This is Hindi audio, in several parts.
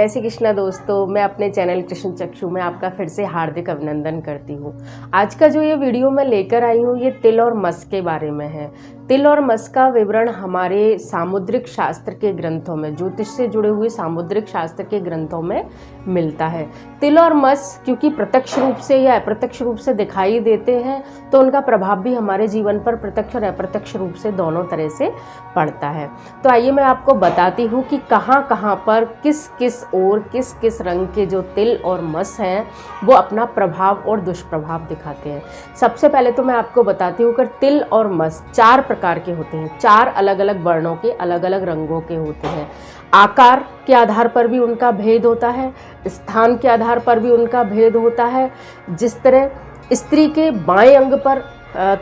जय श्री कृष्णा दोस्तों, मैं अपने चैनल कृष्ण चक्षु में आपका फिर से हार्दिक अभिनंदन करती हूँ। आज का जो ये वीडियो मैं लेकर आई हूँ ये तिल और मस के बारे में है। तिल और मस का विवरण हमारे सामुद्रिक शास्त्र के ग्रंथों में, ज्योतिष से जुड़े हुए सामुद्रिक शास्त्र के ग्रंथों में मिलता है। तिल और मस क्योंकि प्रत्यक्ष रूप से या अप्रत्यक्ष रूप से दिखाई देते हैं तो उनका प्रभाव भी हमारे जीवन पर प्रत्यक्ष और अप्रत्यक्ष रूप से दोनों तरह से पड़ता है। तो आइए मैं आपको बताती हूँ कि कहाँ कहाँ पर किस किस और किस किस रंग के जो तिल और मस हैं वो अपना प्रभाव और दुष्प्रभाव दिखाते हैं। सबसे पहले तो मैं आपको बताती हूँ कि तिल और मस 4 प्रकार के होते हैं, 4 अलग अलग वर्णों के, अलग अलग रंगों के होते हैं। आकार के आधार पर भी उनका भेद होता है, स्थान के आधार पर भी उनका भेद होता है। जिस तरह स्त्री के बाएं अंग पर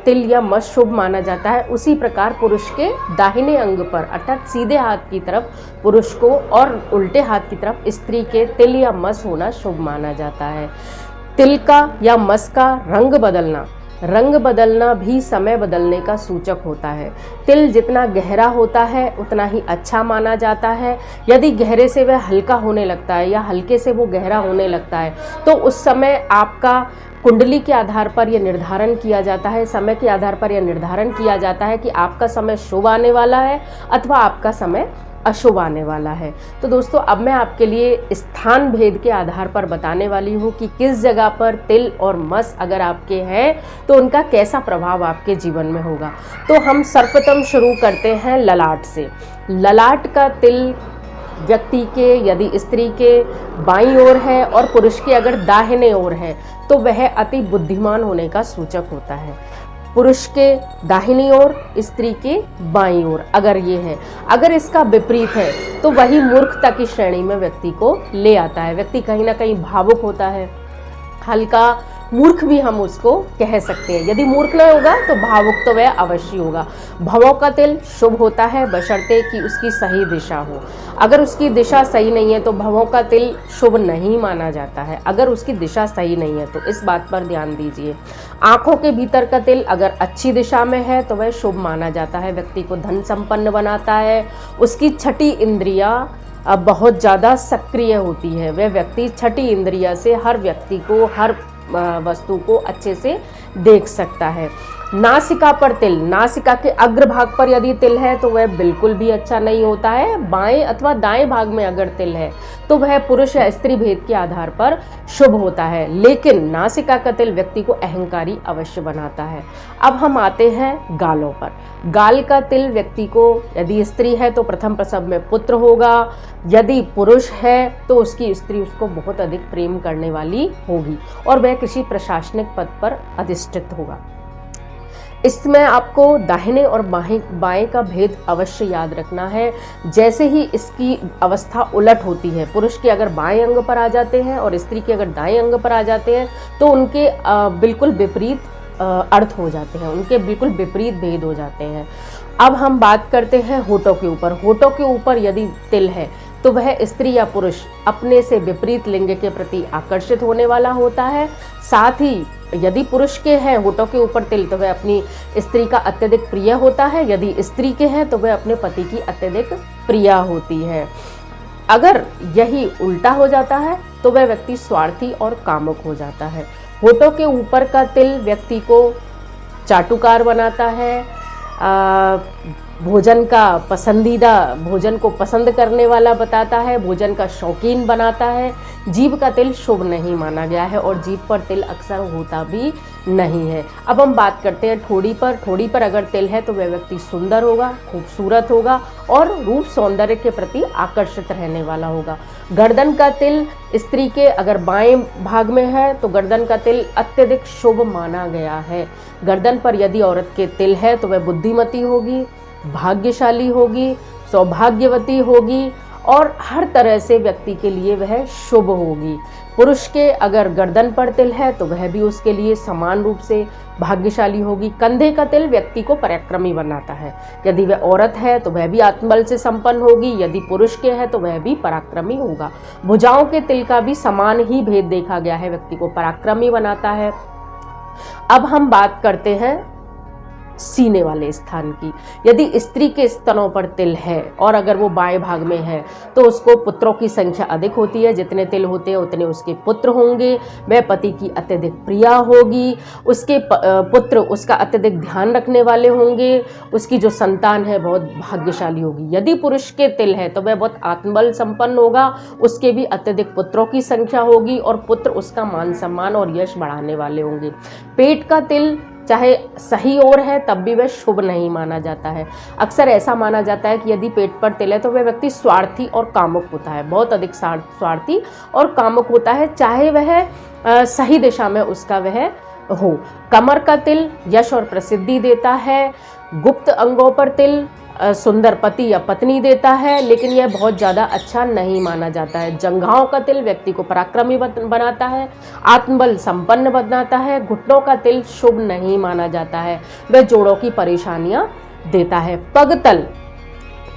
तिल या मस शुभ माना जाता है, उसी प्रकार पुरुष के दाहिने अंग पर अर्थात सीधे हाथ की तरफ पुरुष को और उल्टे हाथ की तरफ स्त्री के तिल या मस होना शुभ माना जाता है। तिल का या मस का रंग बदलना भी समय बदलने का सूचक होता है। तिल जितना गहरा होता है उतना ही अच्छा माना जाता है। यदि गहरे से वह हल्का होने लगता है या हल्के से वो गहरा होने लगता है तो उस समय आपका कुंडली के आधार पर यह निर्धारण किया जाता है, समय के आधार पर यह निर्धारण किया जाता है कि आपका समय शुभ आने वाला है अथवा आपका समय अशुभ आने वाला है। तो दोस्तों अब मैं आपके लिए स्थान भेद के आधार पर बताने वाली हूँ कि किस जगह पर तिल और मस अगर आपके हैं तो उनका कैसा प्रभाव आपके जीवन में होगा। तो हम सर्वप्रथम शुरू करते हैं ललाट से। ललाट का तिल व्यक्ति के यदि स्त्री के बाईं ओर है और पुरुष के अगर दाहिने ओर है तो वह अति बुद्धिमान होने का सूचक होता है। पुरुष के दाहिनी ओर, स्त्री के बाईं ओर अगर ये है, अगर इसका विपरीत है तो वही मूर्खता की श्रेणी में व्यक्ति को ले आता है। व्यक्ति कहीं ना कहीं भावुक होता है, हल्का मूर्ख भी हम उसको कह सकते हैं। यदि मूर्ख न होगा तो भावुक तो वह अवश्य होगा। भवों का तिल शुभ होता है बशर्ते कि उसकी सही दिशा हो। अगर उसकी दिशा सही नहीं है तो भवों का तिल शुभ नहीं माना जाता है, अगर उसकी दिशा सही नहीं है तो इस बात पर ध्यान दीजिए। आंखों के भीतर का तिल अगर अच्छी दिशा में है तो वह शुभ माना जाता है, व्यक्ति को धन संपन्न बनाता है। उसकी छठी इंद्रिया बहुत ज़्यादा सक्रिय होती है, वह व्यक्ति छठी इंद्रिया से हर व्यक्ति को, हर वस्तु को अच्छे से देख सकता है। नासिका पर तिल, नासिका के अग्रभाग पर यदि तिल है तो वह बिल्कुल भी अच्छा नहीं होता है। बाएं अथवा दाएं भाग में अगर तिल है तो वह पुरुष या स्त्री भेद के आधार पर शुभ होता है, लेकिन नासिका का तिल व्यक्ति को अहंकारी अवश्य बनाता है। अब हम आते हैं गालों पर। गाल का तिल व्यक्ति को, यदि स्त्री है तो प्रथम प्रसव में पुत्र होगा, यदि पुरुष है तो उसकी स्त्री उसको बहुत अधिक प्रेम करने वाली होगी और वह किसी प्रशासनिक पद पर अधिष्ठित होगा। इसमें आपको दाहिने और बाएं का भेद अवश्य याद रखना है। जैसे ही इसकी अवस्था उलट होती है, पुरुष के अगर बाएं अंग पर आ जाते हैं और स्त्री के अगर दाएं अंग पर आ जाते हैं तो उनके बिल्कुल विपरीत अर्थ हो जाते हैं, उनके बिल्कुल विपरीत भेद हो जाते हैं। अब हम बात करते हैं होठों के ऊपर। होठों के ऊपर यदि तिल है तो वह स्त्री या पुरुष अपने से विपरीत लिंग के प्रति आकर्षित होने वाला होता है। साथ ही यदि पुरुष के हैं होठों के ऊपर तिल तो वह अपनी स्त्री का अत्यधिक प्रिय होता है, यदि स्त्री के हैं तो वह अपने पति की अत्यधिक प्रिय होती है। अगर यही उल्टा हो जाता है तो वह व्यक्ति स्वार्थी और कामुक हो जाता है। होठों के ऊपर का तिल व्यक्ति को चाटुकार बनाता है, भोजन का पसंदीदा, भोजन को पसंद करने वाला बताता है, भोजन का शौकीन बनाता है। जीभ का तिल शुभ नहीं माना गया है और जीभ पर तिल अक्सर होता भी नहीं है। अब हम बात करते हैं ठोड़ी पर। ठोड़ी पर अगर तिल है तो वह व्यक्ति सुंदर होगा, खूबसूरत होगा और रूप सौंदर्य के प्रति आकर्षित रहने वाला होगा। गर्दन का तिल स्त्री के अगर बाएं भाग में है तो गर्दन का तिल अत्यधिक शुभ माना गया है। गर्दन पर यदि औरत के तिल है तो वह बुद्धिमती होगी, भाग्यशाली होगी, सौभाग्यवती होगी और हर तरह से व्यक्ति के लिए वह शुभ होगी। पुरुष के अगर गर्दन पर तिल है तो वह भी उसके लिए समान रूप से भाग्यशाली होगी। कंधे का तिल व्यक्ति को पराक्रमी बनाता है, यदि वह औरत है तो वह भी आत्मबल से संपन्न होगी, यदि पुरुष के है तो वह भी पराक्रमी होगा। भुजाओं के तिल का भी समान ही भेद देखा गया है, व्यक्ति को पराक्रमी बनाता है। अब हम बात करते हैं सीने वाले स्थान की। यदि स्त्री के स्तनों पर तिल है और अगर वो बाएं भाग में है तो उसको पुत्रों की संख्या अधिक होती है, जितने तिल होते हैं उतने उसके पुत्र होंगे, वह पति की अत्यधिक प्रिया होगी, उसके पुत्र उसका अत्यधिक ध्यान रखने वाले होंगे, उसकी जो संतान है बहुत भाग्यशाली होगी। यदि पुरुष के तिल है तो वह बहुत आत्मबल संपन्न होगा, उसके भी अत्यधिक पुत्रों की संख्या होगी और पुत्र उसका मान सम्मान और यश बढ़ाने वाले होंगे। पेट का तिल चाहे सही ओर है तब भी वह शुभ नहीं माना जाता है। अक्सर ऐसा माना जाता है कि यदि पेट पर तिल है तो वह व्यक्ति स्वार्थी और कामुक होता है, बहुत अधिक स्वार्थी और कामुक होता है, चाहे वह सही दिशा में उसका वह हो। कमर का तिल यश और प्रसिद्धि देता है। गुप्त अंगों पर तिल सुंदर पति या पत्नी देता है, लेकिन यह बहुत ज़्यादा अच्छा नहीं माना जाता है। जंघाओं का तिल व्यक्ति को पराक्रमी बनाता है, आत्मबल संपन्न बनाता है। घुटनों का तिल शुभ नहीं माना जाता है, वह जोड़ों की परेशानियां देता है। पगतल,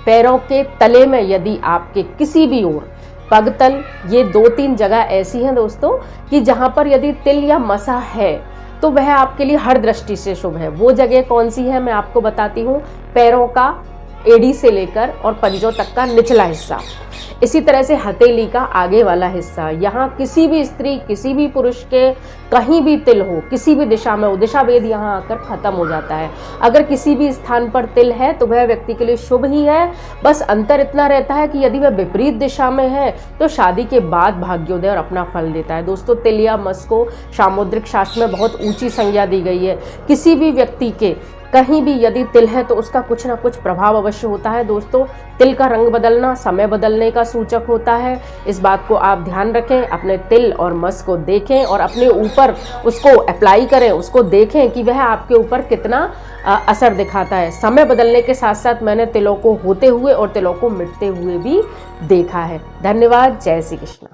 पैरों के तले में यदि आपके किसी भी ओर पगतल, ये 2-3 जगह ऐसी हैं दोस्तों कि जहां पर यदि तिल या मसा है तो वह आपके लिए हर दृष्टि से शुभ है। वो जगह कौन सी है मैं आपको बताती हूँ। पैरों का एड़ी से लेकर और पंजों तक का निचला हिस्सा, इसी तरह से हथेली का आगे वाला हिस्सा, यहाँ किसी भी स्त्री किसी भी पुरुष के कहीं भी तिल हो किसी भी दिशा में हो, दिशा भेद यहाँ आकर खत्म हो जाता है। अगर किसी भी स्थान पर तिल है तो वह व्यक्ति के लिए शुभ ही है। बस अंतर इतना रहता है कि यदि वह विपरीत दिशा में है तो शादी के बाद भाग्योदय और अपना फल देता है। दोस्तों, तिल या मस को सामुद्रिक शास्त्र में बहुत ऊंची संज्ञा दी गई है। किसी भी व्यक्ति के कहीं भी यदि तिल है तो उसका कुछ ना कुछ प्रभाव अवश्य होता है। दोस्तों, तिल का रंग बदलना समय बदलने का सूचक होता है, इस बात को आप ध्यान रखें। अपने तिल और मस को देखें और अपने ऊपर उसको अप्लाई करें, उसको देखें कि वह आपके ऊपर कितना असर दिखाता है। समय बदलने के साथ साथ मैंने तिलों को होते हुए और तिलों को मिटते हुए भी देखा है। धन्यवाद। जय श्री कृष्ण।